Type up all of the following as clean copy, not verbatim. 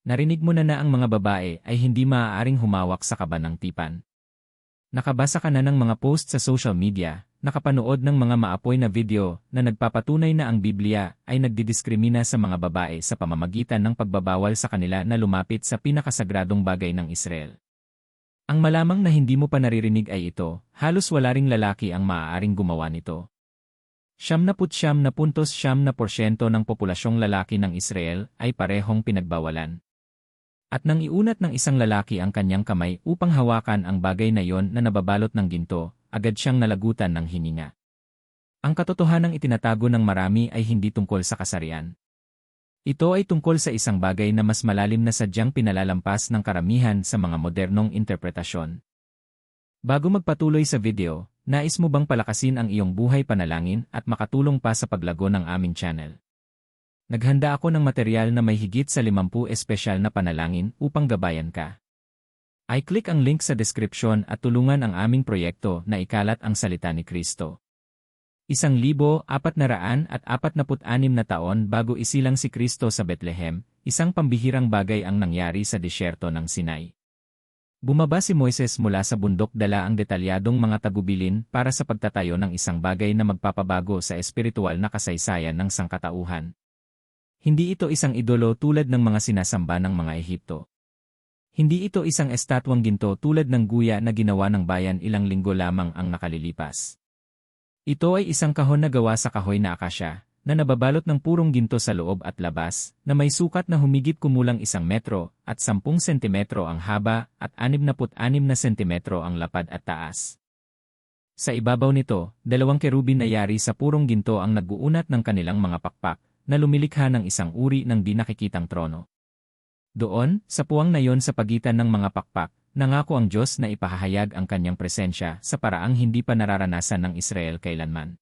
Narinig mo na ang mga babae ay hindi maaaring humawak sa kaban ng tipan. Nakabasa ka na ng mga post sa social media, nakapanood ng mga maapoy na video na nagpapatunay na ang Biblia ay nagdidiskrimina sa mga babae sa pamamagitan ng pagbabawal sa kanila na lumapit sa pinakasagradong bagay ng Israel. Ang malamang na hindi mo pa naririnig ay ito, halos wala ring lalaki ang maaaring gumawa nito. 79.7% ng populasyong lalaki ng Israel ay parehong pinagbawalan. At nang iunat ng isang lalaki ang kanyang kamay upang hawakan ang bagay na yon na nababalot ng ginto, agad siyang nalagutan ng hininga. Ang katotohanang itinatago ng marami ay hindi tungkol sa kasarian. Ito ay tungkol sa isang bagay na mas malalim na sadyang pinalalampas ng karamihan sa mga modernong interpretasyon. Bago magpatuloy sa video, nais mo bang palakasin ang iyong buhay panalangin at makatulong pa sa paglago ng aming channel? Naghanda ako ng material na may higit sa 50 espesyal na panalangin upang gabayan ka. I-click ang link sa description at tulungan ang aming proyekto na ikalat ang salita ni Kristo. 1,446 na taon bago isilang si Kristo sa Bethlehem, isang pambihirang bagay ang nangyari sa disyerto ng Sinai. Bumaba si Moises mula sa bundok dala ang detalyadong mga tagubilin para sa pagtatayo ng isang bagay na magpapabago sa espiritual na kasaysayan ng sangkatauhan. Hindi ito isang idolo tulad ng mga sinasamba ng mga Ehipto. Hindi ito isang estatwang ginto tulad ng guya na ginawa ng bayan ilang linggo lamang ang nakalilipas. Ito ay isang kahon na gawa sa kahoy na akasya, na nababalot ng purong ginto sa loob at labas, na may sukat na humigit kumulang 1 metro at 10 sentimetro ang haba at 66 na sentimetro ang lapad at taas. Sa ibabaw nito, 2 kerubin na yari sa purong ginto ang nag-uunat ng kanilang mga pakpak, na lumilikha ng isang uri ng di nakikitang trono. Doon, sa puwang na yon sa pagitan ng mga pakpak, nangako ang Diyos na ipahahayag ang kanyang presensya sa paraang hindi pa nararanasan ng Israel kailanman.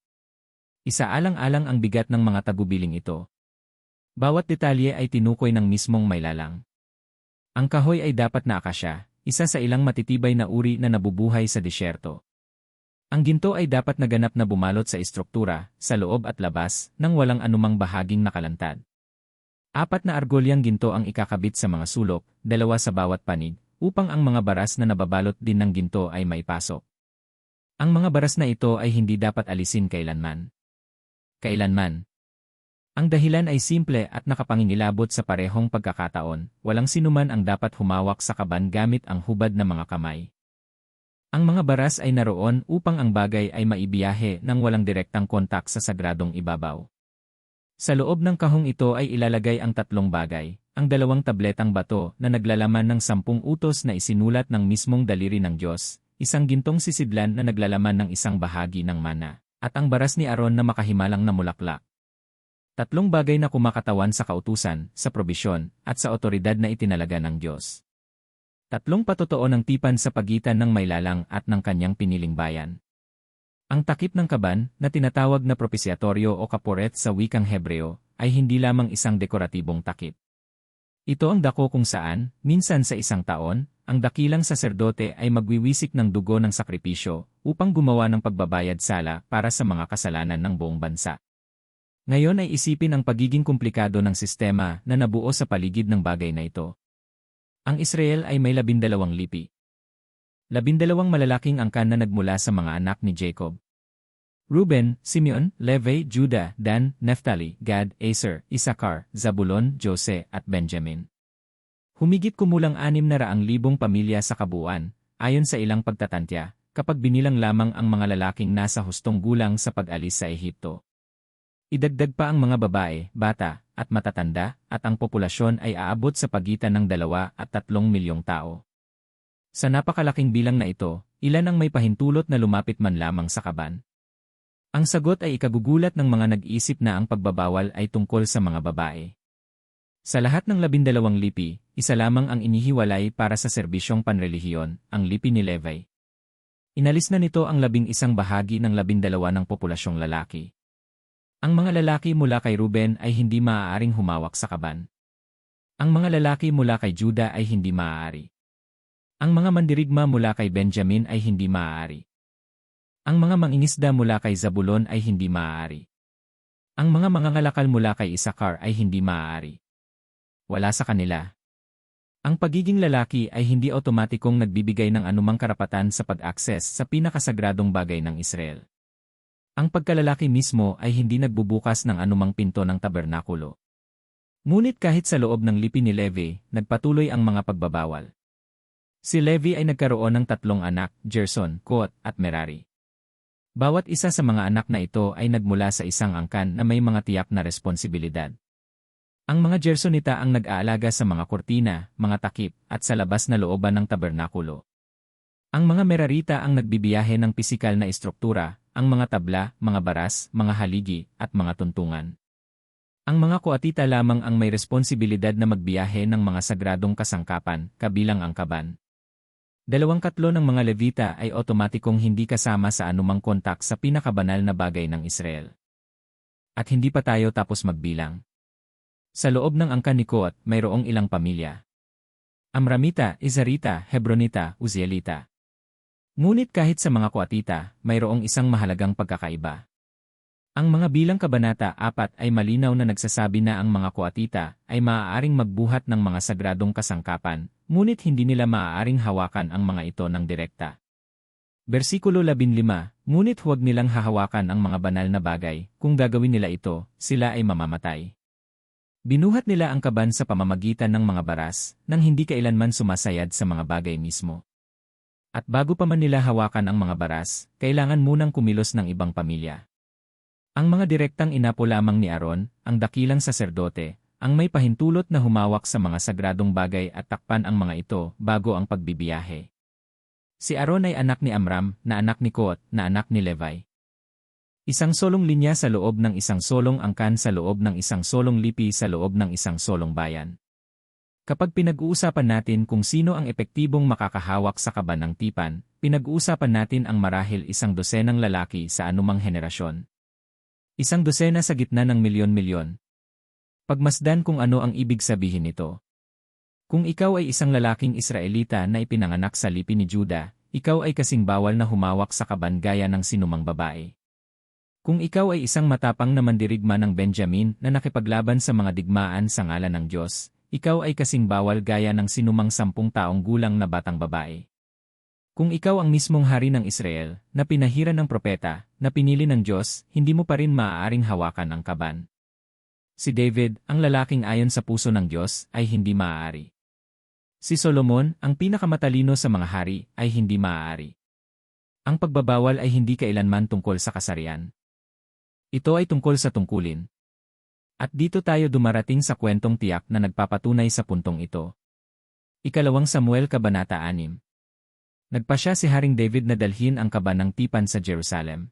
Isaalang-alang ang bigat ng mga tagubiling ito. Bawat detalye ay tinukoy ng mismong may lalang. Ang kahoy ay dapat na akasya, isa sa ilang matitibay na uri na nabubuhay sa disyerto. Ang ginto ay dapat na ganap na bumalot sa istruktura, sa loob at labas, nang walang anumang bahaging nakalantad. 4 na argolyang ginto ang ikakabit sa mga sulok, 2 sa bawat panig, upang ang mga baras na nababalot din ng ginto ay maipasok. Ang mga baras na ito ay hindi dapat alisin kailanman. Kailanman. Ang dahilan ay simple at nakapangingilabot sa parehong pagkakataon, walang sinuman ang dapat humawak sa kaban gamit ang hubad na mga kamay. Ang mga baras ay naroon upang ang bagay ay maibiyahe nang walang direktang kontak sa sagradong ibabaw. Sa loob ng kahong ito ay ilalagay ang 3 bagay, ang 2 tabletang bato na naglalaman ng 10 utos na isinulat ng mismong daliri ng Diyos, isang gintong sisidlan na naglalaman ng isang bahagi ng mana, at ang baras ni Aaron na makahimalang na mulaklak. 3 bagay na kumakatawan sa kautusan, sa probisyon, at sa otoridad na itinalaga ng Diyos. 3 patotoo ng tipan sa pagitan ng maylalang at ng kanyang piniling bayan. Ang takip ng kaban, na tinatawag na propesyatoryo o kaporet sa wikang Hebreo, ay hindi lamang isang dekoratibong takip. Ito ang dako kung saan, minsan sa isang taon, ang dakilang saserdote ay magwiwisik ng dugo ng sakripisyo upang gumawa ng pagbabayad sala para sa mga kasalanan ng buong bansa. Ngayon ay isipin ang pagiging komplikado ng sistema na nabuo sa paligid ng bagay na ito. Ang Israel ay may 12 lipi. 12 malalaking angkan na nagmula sa mga anak ni Jacob. Reuben, Simeon, Levi, Judah, Dan, Naphtali, Gad, Aser, Isakar, Zabulon, Jose, at Benjamin. Humigit kumulang 600,000 pamilya sa kabuuan, ayon sa ilang pagtatantya, kapag binilang lamang ang mga lalaking nasa hustong gulang sa pag-alis sa Ehipto. Idagdag pa ang mga babae, bata, at matatanda, at ang populasyon ay aabot sa pagitan ng 2 at 3 milyong tao. Sa napakalaking bilang na ito, ilan ang may pahintulot na lumapit man lamang sa kaban? Ang sagot ay ikagugulat ng mga nag-iisip na ang pagbabawal ay tungkol sa mga babae. Sa lahat ng 12 lipi, isa lamang ang inihiwalay para sa serbisyong panrelihiyon, ang lipi ni Levi. Inalis na nito ang 11 bahagi ng 12 ng populasyong lalaki. Ang mga lalaki mula kay Reuben ay hindi maaaring humawak sa kaban. Ang mga lalaki mula kay Judah ay hindi maaari. Ang mga mandirigma mula kay Benjamin ay hindi maaari. Ang mga mangingisda mula kay Zabulon ay hindi maaari. Ang mga mangangalakal mula kay Isakar ay hindi maaari. Wala sa kanila. Ang pagiging lalaki ay hindi otomatikong nagbibigay ng anumang karapatan sa pag-access sa pinakasagradong bagay ng Israel. Ang pagkalalaki mismo ay hindi nagbubukas ng anumang pinto ng tabernakulo. Ngunit kahit sa loob ng lipi ni Levi, nagpatuloy ang mga pagbabawal. Si Levi ay nagkaroon ng 3 anak, Gerson, Kohat, at Merari. Bawat isa sa mga anak na ito ay nagmula sa isang angkan na may mga tiyak na responsibilidad. Ang mga Gersonita ang nag-aalaga sa mga kurtina, mga takip, at sa labas na looban ng tabernakulo. Ang mga Merarita ang nagbibiyahe ng pisikal na istruktura, ang mga tabla, mga baras, mga haligi, at mga tuntungan. Ang mga Kohatita lamang ang may responsibilidad na magbiyahe ng mga sagradong kasangkapan, kabilang ang kaban. 2/3 ng mga Levita ay otomatikong hindi kasama sa anumang kontak sa pinakabanal na bagay ng Israel. At hindi pa tayo tapos magbilang. Sa loob ng angkan ni Kohat, mayroong ilang pamilya. Amramita, Izarita, Hebronita, Uzielita. Ngunit kahit sa mga Kohatita, mayroong isang mahalagang pagkakaiba. Ang mga bilang kabanata 4 ay malinaw na nagsasabi na ang mga Kohatita ay maaaring magbuhat ng mga sagradong kasangkapan, ngunit hindi nila maaaring hawakan ang mga ito ng direkta. Versikulo 15, ngunit huwag nilang hahawakan ang mga banal na bagay, kung gagawin nila ito, sila ay mamamatay. Binuhat nila ang kaban sa pamamagitan ng mga baras, nang hindi kailanman sumasayad sa mga bagay mismo. At bago pa man nila hawakan ang mga baras, kailangan munang kumilos ng ibang pamilya. Ang mga direktang inapo lamang ni Aaron, ang dakilang saserdote, ang may pahintulot na humawak sa mga sagradong bagay at takpan ang mga ito bago ang pagbibiyahe. Si Aaron ay anak ni Amram, na anak ni Kohat, na anak ni Levi. Isang solong linya sa loob ng isang solong angkan sa loob ng isang solong lipi sa loob ng isang solong bayan. Kapag pinag-uusapan natin kung sino ang epektibong makakahawak sa kaban ng tipan, pinag-uusapan natin ang marahil 100 lalaki sa anumang henerasyon. 100 sa gitna ng milyon-milyon. Pagmasdan kung ano ang ibig sabihin nito. Kung ikaw ay isang lalaking Israelita na ipinanganak sa lipi ni Juda, ikaw ay kasing bawal na humawak sa kaban gaya ng sinumang babae. Kung ikaw ay isang matapang na mandirigma ng Benjamin na nakipaglaban sa mga digmaan sa ngalan ng Diyos, ikaw ay kasing bawal gaya ng sinumang 10 taong gulang na batang babae. Kung ikaw ang mismong hari ng Israel, na pinahiran ng propeta, na pinili ng Diyos, hindi mo pa rin maaaring hawakan ang kaban. Si David, ang lalaking ayon sa puso ng Diyos, ay hindi maaari. Si Solomon, ang pinakamatalino sa mga hari, ay hindi maaari. Ang pagbabawal ay hindi kailanman tungkol sa kasarian. Ito ay tungkol sa tungkulin. At dito tayo dumarating sa kwentong tiyak na nagpapatunay sa puntong ito. 2 Samuel Kabanata 6. Nagpasya si Haring David na dalhin ang kaban ng tipan sa Jerusalem.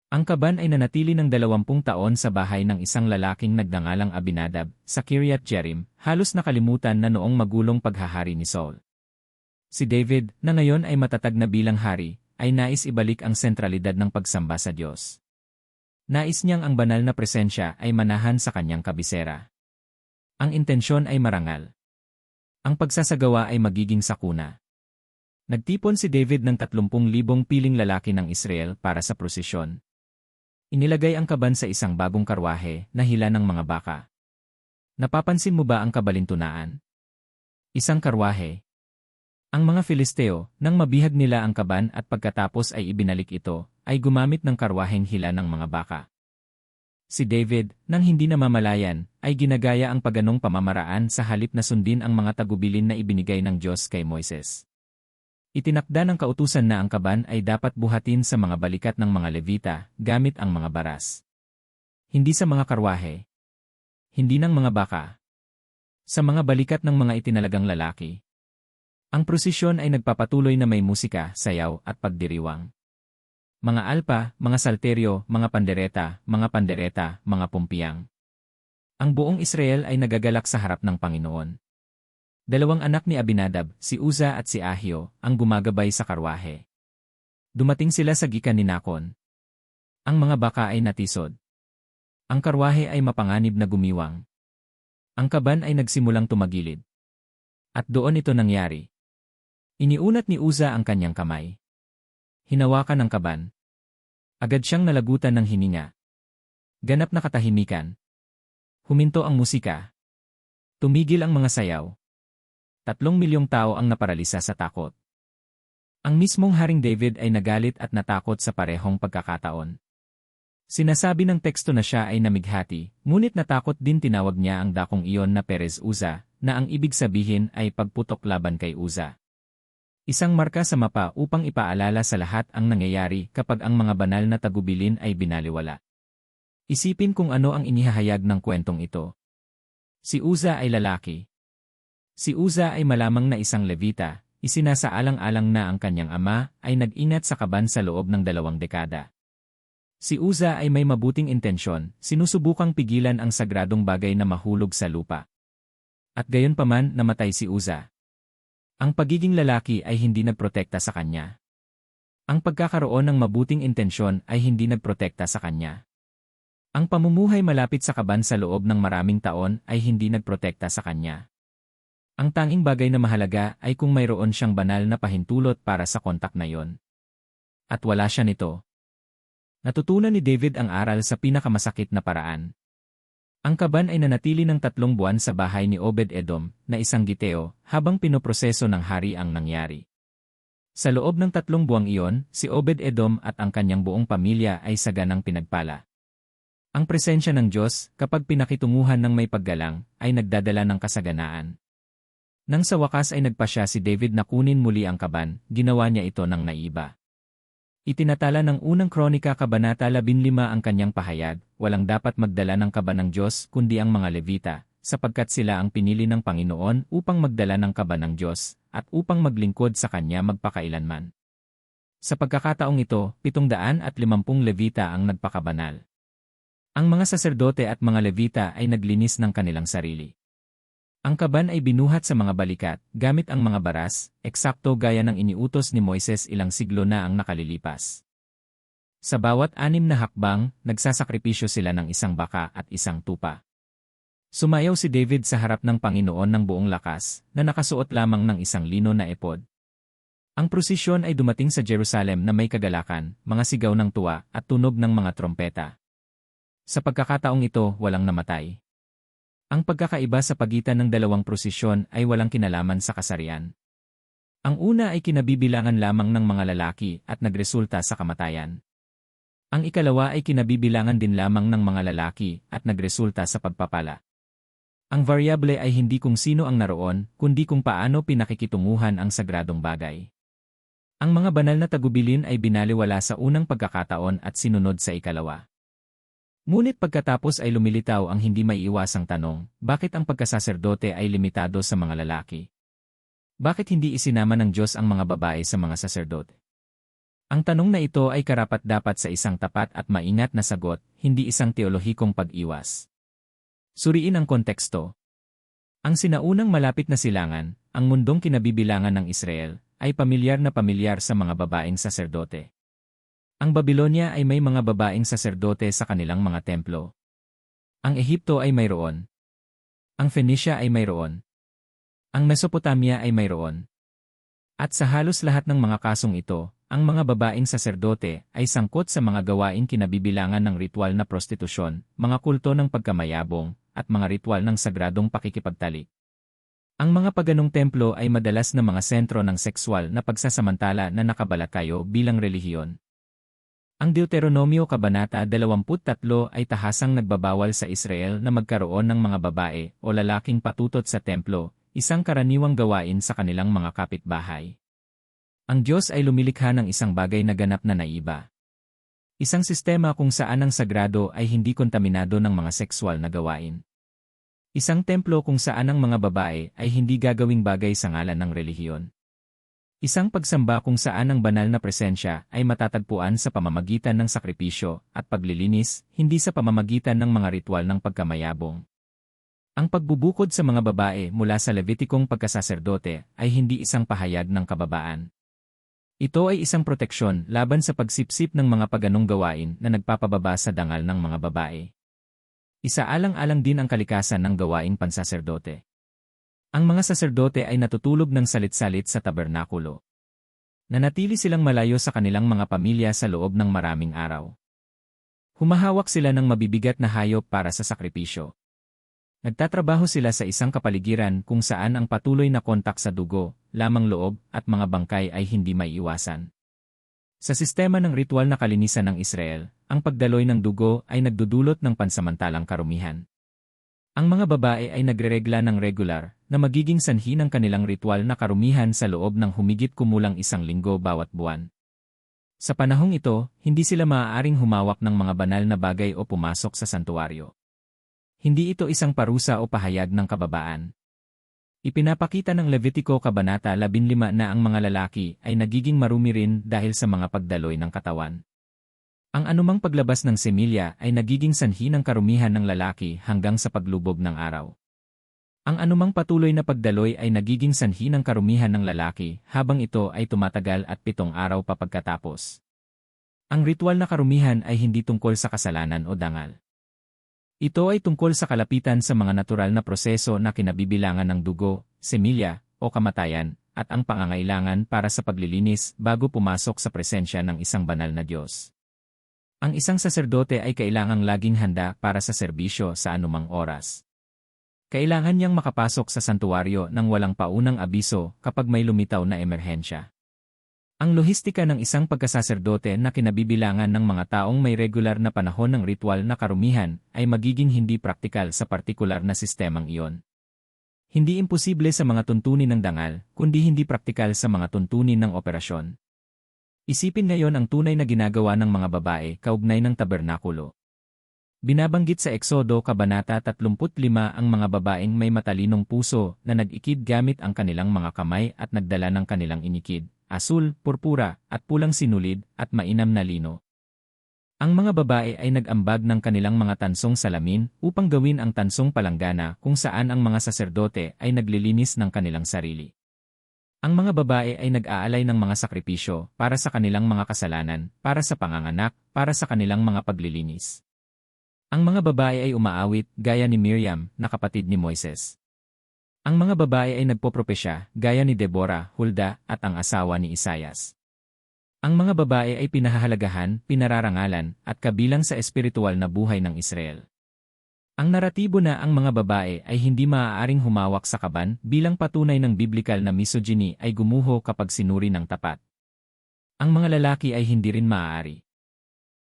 Ang kaban ay nanatili ng 20 taon sa bahay ng isang lalaking nagdangalang Abinadab, sa Kiryat Jearim, halos nakalimutan na noong magulong paghahari ni Saul. Si David, na ngayon ay matatag na bilang hari, ay nais ibalik ang sentralidad ng pagsamba sa Diyos. Nais niyang ang banal na presensya ay manahan sa kanyang kabisera. Ang intensyon ay marangal. Ang pagsasagawa ay magiging sakuna. Nagtipon si David ng 30,000 piling lalaki ng Israel para sa prosesyon. Inilagay ang kaban sa isang bagong karwahe na hila ng mga baka. Napapansin mo ba ang kabalintunaan? Isang karwahe. Ang mga Filisteo, nang mabihag nila ang kaban at pagkatapos ay ibinalik ito, ay gumamit ng karwaheng hila ng mga baka. Si David, nang hindi namamalayan, ay ginagaya ang paganong pamamaraan sa halip na sundin ang mga tagubilin na ibinigay ng Diyos kay Moises. Itinakda ng kautusan na ang kaban ay dapat buhatin sa mga balikat ng mga Levita, gamit ang mga baras. Hindi sa mga karwahe. Hindi ng mga baka. Sa mga balikat ng mga itinalagang lalaki. Ang prosesyon ay nagpapatuloy na may musika, sayaw, at pagdiriwang. Mga alpa, mga salteryo, mga pandereta, mga pumpiyang. Ang buong Israel ay nagagalak sa harap ng Panginoon. 2 anak ni Abinadab, si Uza at si Ahio, ang gumagabay sa karwahe. Dumating sila sa gikan ni Nakon. Ang mga baka ay natisod. Ang karwahe ay mapanganib na gumiwang. Ang kaban ay nagsimulang tumagilid. At doon ito nangyari. Iniunat ni Uza ang kanyang kamay. Hinawakan ang kaban. Agad siyang nalagutan ng hininga. Ganap na katahimikan. Huminto ang musika. Tumigil ang mga sayaw. 3 milyong tao ang naparalisa sa takot. Ang mismong Haring David ay nagalit at natakot sa parehong pagkakataon. Sinasabi ng teksto na siya ay namighati, ngunit natakot din tinawag niya ang dakong iyon na Perez Uza, na ang ibig sabihin ay pagputok laban kay Uza. Isang marka sa mapa upang ipaalala sa lahat ang nangyayari kapag ang mga banal na tagubilin ay binaliwala. Isipin kung ano ang inihahayag ng kwentong ito. Si Uza ay lalaki. Si Uza ay malamang na isang Levita. Isinasaalang-alang na ang kanyang ama ay nag-ingat sa kaban sa loob ng 2 dekada. Si Uza ay may mabuting intensyon, sinusubukang pigilan ang sagradong bagay na mahulog sa lupa. At gayunpaman namatay si Uza. Ang pagiging lalaki ay hindi nagprotekta sa kanya. Ang pagkakaroon ng mabuting intensyon ay hindi nagprotekta sa kanya. Ang pamumuhay malapit sa kaban sa loob ng maraming taon ay hindi nagprotekta sa kanya. Ang tanging bagay na mahalaga ay kung mayroon siyang banal na pahintulot para sa kontak na yon. At wala siya nito. Natutunan ni David ang aral sa pinakamasakit na paraan. Ang kaban ay nanatili ng 3 buwan sa bahay ni Obed-Edom, na isang Giteo, habang pinoproseso ng hari ang nangyari. Sa loob ng 3 buwang iyon, si Obed-Edom at ang kanyang buong pamilya ay saganang pinagpala. Ang presensya ng Diyos, kapag pinakitunguhan ng may paggalang, ay nagdadala ng kasaganaan. Nang sa wakas ay nagpasya si David na kunin muli ang kaban, ginawa niya ito ng naiba. Itinatala ng unang Kronika Kabanata 15 ang kanyang pahayag, walang dapat magdala ng kaban ng Diyos kundi ang mga Levita, sapagkat sila ang pinili ng Panginoon upang magdala ng kaban ng Diyos, at upang maglingkod sa Kanya magpakailanman. Sa pagkakataong ito, 750 Levita ang nagpakabanal. Ang mga saserdote at mga Levita ay naglinis ng kanilang sarili. Ang kaban ay binuhat sa mga balikat, gamit ang mga baras, eksakto gaya ng iniutos ni Moises ilang siglo na ang nakalilipas. Sa bawat 6 na hakbang, nagsasakripisyo sila ng isang baka at isang tupa. Sumayaw si David sa harap ng Panginoon ng buong lakas, na nakasuot lamang ng isang lino na epod. Ang prosesyon ay dumating sa Jerusalem na may kagalakan, mga sigaw ng tuwa, at tunog ng mga trompeta. Sa pagkakataong ito, walang namatay. Ang pagkakaiba sa pagitan ng 2 prosesyon ay walang kinalaman sa kasarian. Ang una ay kinabibilangan lamang ng mga lalaki at nagresulta sa kamatayan. Ang ikalawa ay kinabibilangan din lamang ng mga lalaki at nagresulta sa pagpapala. Ang variable ay hindi kung sino ang naroon, kundi kung paano pinakikitunguhan ang sagradong bagay. Ang mga banal na tagubilin ay binaliwala sa unang pagkakataon at sinunod sa ikalawa. Ngunit pagkatapos ay lumilitaw ang hindi maiiwasang tanong, bakit ang pagkasaserdote ay limitado sa mga lalaki? Bakit hindi isinama ng Diyos ang mga babae sa mga saserdote? Ang tanong na ito ay karapat-dapat sa isang tapat at maingat na sagot, hindi isang teolohikong pag-iwas. Suriin ang konteksto. Ang sinaunang malapit na silangan, ang mundong kinabibilangan ng Israel, ay pamilyar sa mga babaeng saserdote. Ang Babylonia ay may mga babaeng saserdote sa kanilang mga templo. Ang Ehipto ay mayroon. Ang Phoenicia ay mayroon. Ang Mesopotamia ay mayroon. At sa halos lahat ng mga kasong ito, ang mga babaeng saserdote ay sangkot sa mga gawaing kinabibilangan ng ritual na prostitusyon, mga kulto ng pagkamayabong, at mga ritual ng sagradong pakikipagtalik. Ang mga paganong templo ay madalas na mga sentro ng sexual na pagsasamantala na nakabalakayo bilang relihiyon. Ang Deuteronomio Kabanata 23 ay tahasang nagbabawal sa Israel na magkaroon ng mga babae o lalaking patutot sa templo, isang karaniwang gawain sa kanilang mga kapitbahay. Ang Diyos ay lumilikha ng isang bagay na ganap na naiba. Isang sistema kung saan ang sagrado ay hindi kontaminado ng mga sexual na gawain. Isang templo kung saan ang mga babae ay hindi gagawing bagay sa ngalan ng relihiyon. Isang pagsamba kung saan ang banal na presensya ay matatagpuan sa pamamagitan ng sakripisyo at paglilinis, hindi sa pamamagitan ng mga ritual ng pagkamayabong. Ang pagbubukod sa mga babae mula sa Levitikong pagkasaserdote ay hindi isang pahayag ng kababaan. Ito ay isang proteksyon laban sa pagsipsip ng mga paganong gawain na nagpapababa sa dangal ng mga babae. Isaalang-alang din ang kalikasan ng gawaing pansaserdote. Ang mga saserdote ay natutulog ng salit-salit sa tabernakulo. Nanatili silang malayo sa kanilang mga pamilya sa loob ng maraming araw. Humahawak sila ng mabibigat na hayop para sa sakripisyo. Nagtatrabaho sila sa isang kapaligiran kung saan ang patuloy na kontak sa dugo, lamang loob, at mga bangkay ay hindi maiiwasan. Sa sistema ng ritual na kalinisan ng Israel, ang pagdaloy ng dugo ay nagdudulot ng pansamantalang karumihan. Ang mga babae ay nagreregla ng regular na magiging sanhi ng kanilang ritual na karumihan sa loob ng humigit kumulang 1 linggo bawat buwan. Sa panahong ito, hindi sila maaaring humawak ng mga banal na bagay o pumasok sa santuaryo. Hindi ito isang parusa o pahayag ng kababaan. Ipinapakita ng Levitiko Kabanata 15 na ang mga lalaki ay nagiging marumi rin dahil sa mga pagdaloy ng katawan. Ang anumang paglabas ng semilya ay nagiging sanhi ng karumihan ng lalaki hanggang sa paglubog ng araw. Ang anumang patuloy na pagdaloy ay nagiging sanhi ng karumihan ng lalaki habang ito ay tumatagal at 7 araw pa pagkatapos. Ang ritual na karumihan ay hindi tungkol sa kasalanan o dangal. Ito ay tungkol sa kalapitan sa mga natural na proseso na kinabibilangan ng dugo, semilya, o kamatayan, at ang pangangailangan para sa paglilinis bago pumasok sa presensya ng isang banal na Diyos. Ang isang saserdote ay kailangang laging handa para sa serbisyo sa anumang oras. Kailangan niyang makapasok sa santuwaryo nang walang paunang abiso kapag may lumitaw na emerhensya. Ang lohistika ng isang pagkasaserdote na kinabibilangan ng mga taong may regular na panahon ng ritual na karumihan ay magiging hindi praktikal sa partikular na sistemang iyon. Hindi imposible sa mga tuntunin ng dangal, kundi hindi praktikal sa mga tuntunin ng operasyon. Isipin ngayon ang tunay na ginagawa ng mga babae kaugnay ng tabernakulo. Binabanggit sa Eksodo Kabanata 35 ang mga babaeng may matalinong puso na nag-ikid gamit ang kanilang mga kamay at nagdala ng kanilang inikid. Asul, purpura, at pulang sinulid, at mainam na lino. Ang mga babae ay nag-ambag ng kanilang mga tansong salamin upang gawin ang tansong palanggana kung saan ang mga saserdote ay naglilinis ng kanilang sarili. Ang mga babae ay nag-aalay ng mga sakripisyo para sa kanilang mga kasalanan, para sa panganganak, para sa kanilang mga paglilinis. Ang mga babae ay umaawit gaya ni Miriam na kapatid ni Moises. Ang mga babae ay nagpopropesya, gaya ni Deborah, Hulda, at ang asawa ni Isaias. Ang mga babae ay pinahahalagahan, pinararangalan, at kabilang sa espiritual na buhay ng Israel. Ang naratibo na ang mga babae ay hindi maaaring humawak sa kaban bilang patunay ng biblikal na misogyny ay gumuho kapag sinuri ng tapat. Ang mga lalaki ay hindi rin maaari.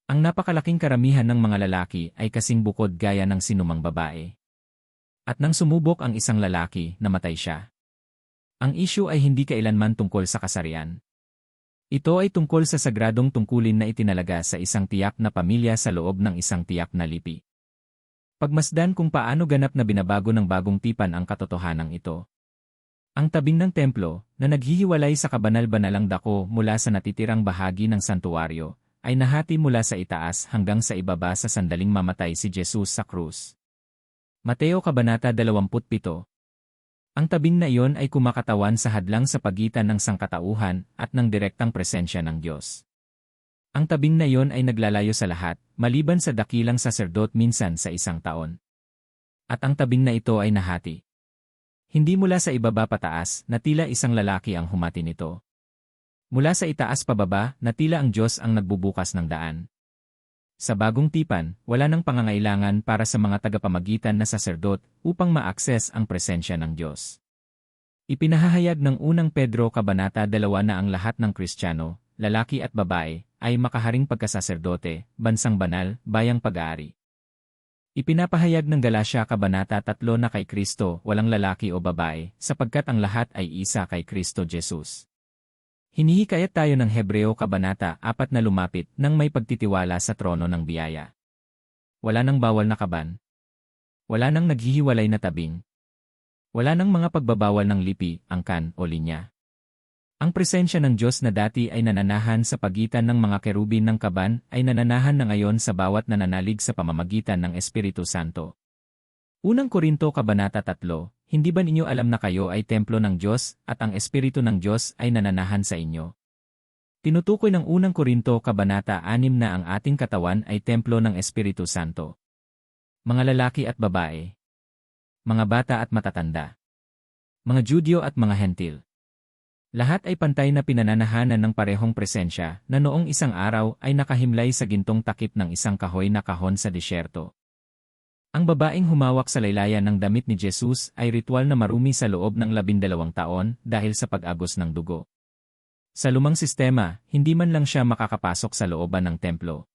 Ang napakalaking karamihan ng mga lalaki ay kasing bukod gaya ng sinumang babae. At nang sumubok ang isang lalaki, namatay siya. Ang issue ay hindi kailanman tungkol sa kasarian. Ito ay tungkol sa sagradong tungkulin na itinalaga sa isang tiyak na pamilya sa loob ng isang tiyak na lipi. Pagmasdan kung paano ganap na binabago ng bagong tipan ang katotohanan ito. Ang tabing ng templo, na naghihiwalay sa kabanal-banalang dako mula sa natitirang bahagi ng santuaryo, ay nahati mula sa itaas hanggang sa ibaba sa sandaling mamatay si Jesus sa krus. Mateo Kabanata 27. Ang tabing na iyon ay kumakatawan sa hadlang sa pagitan ng sangkatauhan at ng direktang presensya ng Diyos. Ang tabing na iyon ay naglalayo sa lahat, maliban sa dakilang saserdot minsan sa isang taon. At ang tabing na ito ay nahati. Hindi mula sa ibaba pataas na tila isang lalaki ang humati nito. Mula sa itaas pababa na tila ang Diyos ang nagbubukas ng daan. Sa bagong tipan, wala nang pangangailangan para sa mga tagapamagitan na saserdot upang ma-access ang presensya ng Diyos. Ipinahahayag ng unang Pedro Kabanata 2 na ang lahat ng Kristiyano, lalaki at babae, ay makaharing pagkasaserdote, bansang banal, bayang pag-aari. Ipinapahayag ng Galacia Kabanata 3 na kay Kristo walang lalaki o babae, sapagkat ang lahat ay isa kay Kristo Jesus. Hinihikayat tayo ng Hebreo Kabanata 4 na lumapit nang may pagtitiwala sa trono ng biyaya. Wala nang bawal na kaban. Wala nang naghihiwalay na tabing. Wala nang mga pagbabawal ng lipi, angkan o linya. Ang presensya ng Diyos na dati ay nananahan sa pagitan ng mga kerubin ng kaban ay nananahan na ngayon sa bawat nananalig sa pamamagitan ng Espiritu Santo. Unang Korinto Kabanata 3, hindi ba ninyo alam na kayo ay templo ng Diyos at ang Espiritu ng Diyos ay nananahan sa inyo? Tinutukoy ng unang Korinto Kabanata 6 na ang ating katawan ay templo ng Espiritu Santo. Mga lalaki at babae. Mga bata at matatanda. Mga Judyo at mga Hentil. Lahat ay pantay na pinananahanan ng parehong presensya na noong isang araw ay nakahimlay sa gintong takip ng isang kahoy na kahon sa disyerto. Ang babaeng humawak sa laylayan ng damit ni Jesus ay ritual na marumi sa loob ng 12 taon dahil sa pag-agos ng dugo. Sa lumang sistema, hindi man lang siya makakapasok sa looban ng templo.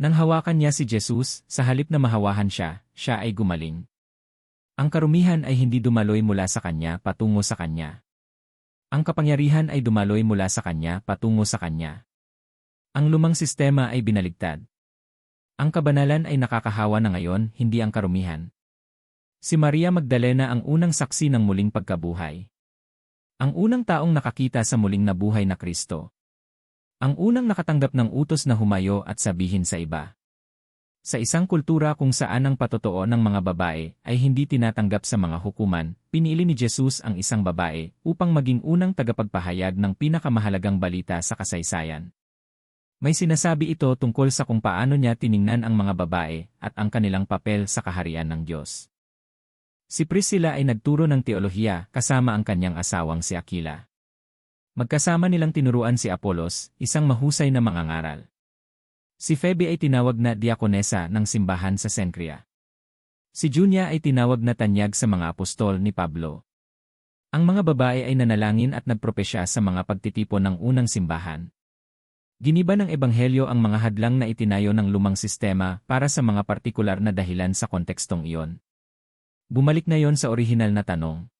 Nang hawakan niya si Jesus, sa halip na mahawahan siya, siya ay gumaling. Ang karumihan ay hindi dumaloy mula sa kanya patungo sa kanya. Ang kapangyarihan ay dumaloy mula sa kanya patungo sa kanya. Ang lumang sistema ay binaligtad. Ang kabanalan ay nakakahawa na ngayon, hindi ang karumihan. Si Maria Magdalena ang unang saksi ng muling pagkabuhay. Ang unang taong nakakita sa muling nabuhay na Kristo. Ang unang nakatanggap ng utos na humayo at sabihin sa iba. Sa isang kultura kung saan ang patotoo ng mga babae ay hindi tinatanggap sa mga hukuman, pinili ni Jesus ang isang babae upang maging unang tagapagpahayag ng pinakamahalagang balita sa kasaysayan. May sinasabi ito tungkol sa kung paano niya tiningnan ang mga babae at ang kanilang papel sa kaharian ng Diyos. Si Priscilla ay nagturo ng teolohiya kasama ang kanyang asawang si Aquila. Magkasama nilang tinuruan si Apolos, isang mahusay na mangangaral. Si Phoebe ay tinawag na diakonesa ng simbahan sa Cenchrea. Si Junia ay tinawag na tanyag sa mga apostol ni Pablo. Ang mga babae ay nanalangin at nagpropesya sa mga pagtitipon ng unang simbahan. Giniba ng Ebanghelyo ang mga hadlang na itinayo ng lumang sistema para sa mga partikular na dahilan sa kontekstong iyon. Bumalik na yon sa orihinal na tanong.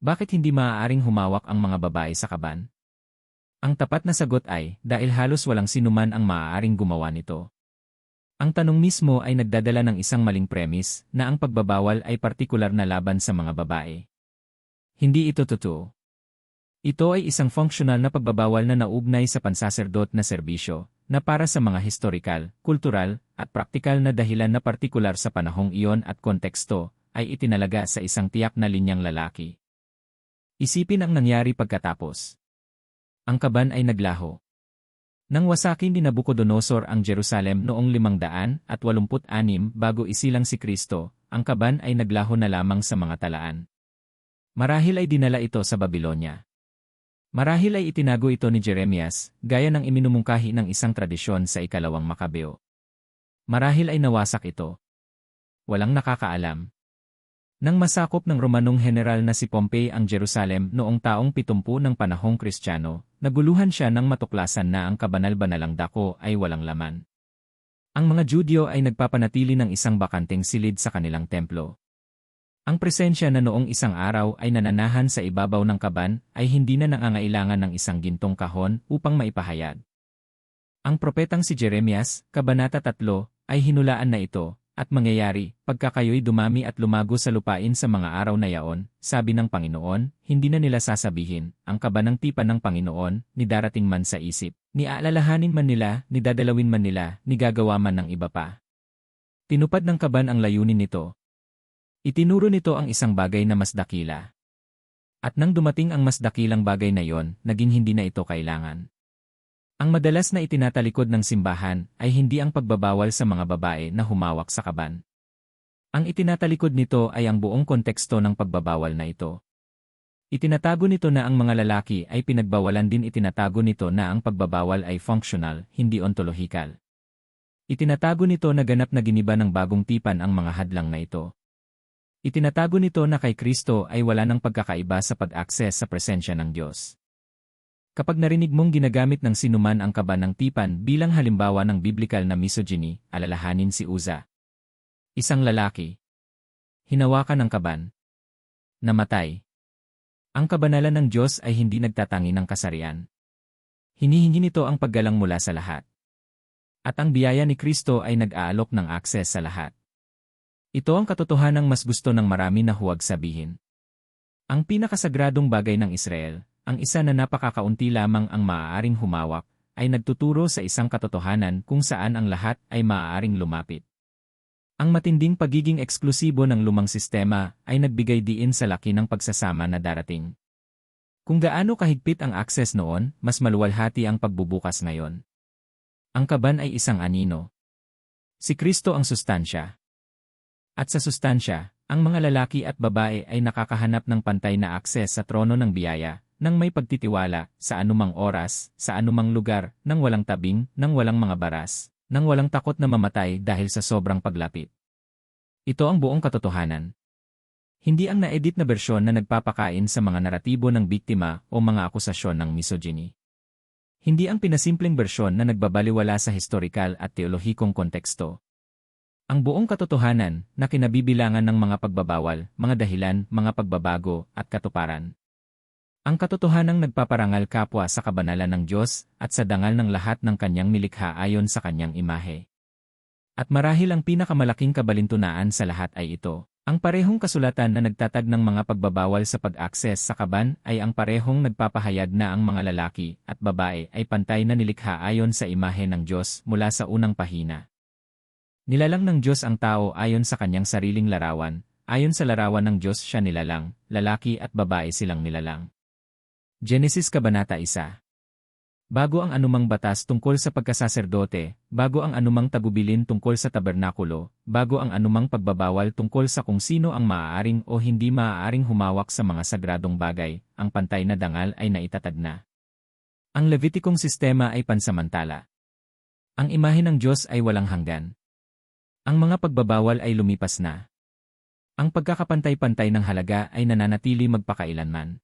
Bakit hindi maaaring humawak ang mga babae sa kaban? Ang tapat na sagot ay, dahil halos walang sinuman ang maaaring gumawa nito. Ang tanong mismo ay nagdadala ng isang maling premise na ang pagbabawal ay partikular na laban sa mga babae. Hindi ito totoo. Ito ay isang functional na pagbabawal na naugnay sa pansaserdot na serbisyo, na para sa mga historikal, kultural, at praktikal na dahilan na partikular sa panahong iyon at konteksto, ay itinalaga sa isang tiyak na linyang lalaki. Isipin ang nangyari pagkatapos. Ang kaban ay naglaho. Nang wasakin ni Nabucodonosor ang Jerusalem noong 586 bago isilang si Kristo, ang kaban ay naglaho na lamang sa mga talaan. Marahil ay dinala ito sa Babylonia. Marahil ay itinago ito ni Jeremias, gaya ng iminumungkahi ng isang tradisyon sa ikalawang Makabeo. Marahil ay nawasak ito. Walang nakakaalam. Nang masakop ng Romanong general na si Pompey ang Jerusalem noong taong 70 ng panahong Kristiyano, naguluhan siya nang matuklasan na ang kabanal-banalang dako ay walang laman. Ang mga Judyo ay nagpapanatili ng isang bakanteng silid sa kanilang templo. Ang presensya na noong isang araw ay nananahan sa ibabaw ng kaban ay hindi na nangangailangan ng isang gintong kahon upang maipahayag. Ang propetang si Jeremias, Kabanata 3, ay hinulaan na ito, at mangyayari, pagka kayo'y dumami at lumago sa lupain sa mga araw na yaon, sabi ng Panginoon, hindi na nila sasabihin, ang kaban ng tipan ng Panginoon, ni darating man sa isip, ni aalalahanin man nila, ni dadalawin man nila, ni gagawa man ng iba pa. Tinupad ng kaban ang layunin nito. Itinuro nito ang isang bagay na mas dakila. At nang dumating ang mas dakilang bagay na yon, naging hindi na ito kailangan. Ang madalas na itinatalikod ng simbahan ay hindi ang pagbabawal sa mga babae na humawak sa kaban. Ang itinatalikod nito ay ang buong konteksto ng pagbabawal na ito. Itinatago nito na ang mga lalaki ay pinagbawalan din itinatago nito na ang pagbabawal ay functional, hindi ontologikal. Itinatago nito na ganap na giniba ng bagong tipan ang mga hadlang na ito. Itinatago nito na kay Kristo ay wala ng pagkakaiba sa pag-access sa presensya ng Diyos. Kapag narinig mong ginagamit ng sinuman ang kaban ng tipan bilang halimbawa ng biblikal na misogyny, alalahanin si Uza. Isang lalaki. Hinawakan ng kaban. Namatay. Ang kabanalan ng Diyos ay hindi nagtatangi ng kasarian. Hinihingi nito ang paggalang mula sa lahat. At ang biyaya ni Kristo ay nag-aalok ng access sa lahat. Ito ang katotohanang mas gusto ng marami na huwag sabihin. Ang pinakasagradong bagay ng Israel, ang isa na napakakaunti lamang ang maaaring humawak, ay nagtuturo sa isang katotohanan kung saan ang lahat ay maaaring lumapit. Ang matinding pagiging eksklusibo ng lumang sistema ay nagbigay diin sa laki ng pagsasama na darating. Kung gaano kahigpit ang access noon, mas maluwalhati ang pagbubukas ngayon. Ang kaban ay isang anino. Si Kristo ang sustansya. At sa sustansya, ang mga lalaki at babae ay nakakahanap ng pantay na akses sa trono ng biyaya, nang may pagtitiwala, sa anumang oras, sa anumang lugar, nang walang tabing, nang walang mga baras, nang walang takot na mamatay dahil sa sobrang paglapit. Ito ang buong katotohanan. Hindi ang na-edit na bersyon na nagpapakain sa mga naratibo ng biktima o mga akusasyon ng misogyny. Hindi ang pinasimpleng bersyon na nagbabaliwala sa historikal at teolohikong konteksto. Ang buong katotohanan na kinabibilangan ng mga pagbabawal, mga dahilan, mga pagbabago, at katuparan. Ang katotohanang nagpaparangal kapwa sa kabanalan ng Diyos at sa dangal ng lahat ng kanyang nilikha ayon sa kanyang imahe. At marahil ang pinakamalaking kabalintunaan sa lahat ay ito. Ang parehong kasulatan na nagtatag ng mga pagbabawal sa pag-akses sa kaban ay ang parehong nagpapahayag na ang mga lalaki at babae ay pantay na nilikha ayon sa imahe ng Diyos mula sa unang pahina. Nilalang ng Diyos ang tao ayon sa kanyang sariling larawan. Ayon sa larawan ng Diyos siya nilalang, lalaki at babae silang nilalang. Genesis Kabanata 1. Bago ang anumang batas tungkol sa pagkasaserdote, bago ang anumang tagubilin tungkol sa tabernakulo, bago ang anumang pagbabawal tungkol sa kung sino ang maaaring o hindi maaaring humawak sa mga sagradong bagay, ang pantay na dangal ay naitatag na. Ang Levitikong sistema ay pansamantala. Ang imahe ng Diyos ay walang hanggan. Ang mga pagbabawal ay lumipas na. Ang pagkakapantay-pantay ng halaga ay nananatili magpakailanman.